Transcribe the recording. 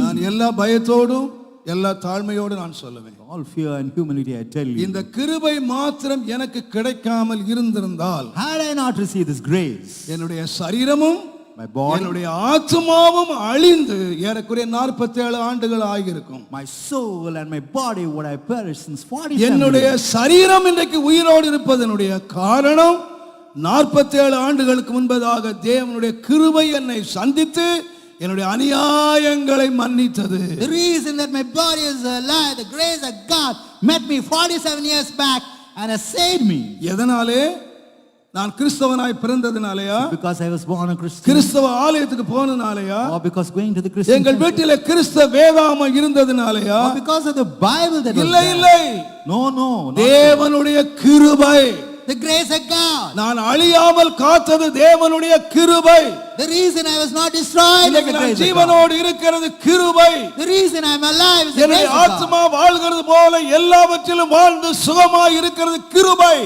நான் எல்லா பயத்தோடும் எல்லா தாழ்மையோடு நான் சொல்லுவேன். All fear and humility I tell you. இந்த கிருபை மாத்திரம் எனக்கு கிடைக்காமல் இருந்திருந்தால், Had I not received this grace, என்னுடைய சரீரமும் my body, என்னுடைய ஆத்துமாவும் அழிந்து ஏறக்குறைய 47 ஆண்டுகள் ஆகியிருக்கும். my soul and my body would have perished since 47 என்னுடைய years. சரீரம் இன்றைக்கு உயிரோடு இருப்பதனுடைய காரணம் 47 ஆண்டுகளுக்கு முன்பதாக தேவனுடைய கிருபை என்னை சந்தித்து என்னுடைய அநியாயங்களை மன்னித்தது. The reason that my body is alive, the grace of God met me 47 years back and has saved me. எதனாலே? நான் கிறிஸ்தவனாய் பிறந்ததினாலயா? Because I was born a Christian. கிறிஸ்தவ ஆலயத்துக்கு போனதினாலயா? Or because going to the Christian எங்கள் temple. வீட்டிலே கிறிஸ்தவ வேதாகமம் இருந்ததினாலயா? Or because of the Bible that was இல்லை there. இல்லை. No, no. தேவனுடைய கிருபை. The grace of God. நான் அழியாமல் காத்தது தேவனுடைய கிருபை. The reason I was not destroyed is the இன்னைக்கு நான் grace of God. ஜீவனோடு இருக்கிறது கிருபை. The reason I am alive is the என்னுடைய grace of God. ஆத்மா வாழ்கிறது போல எல்லாவற்றிலும் வாழ்ந்து சுகமாய் இருக்கிறது கிருபை.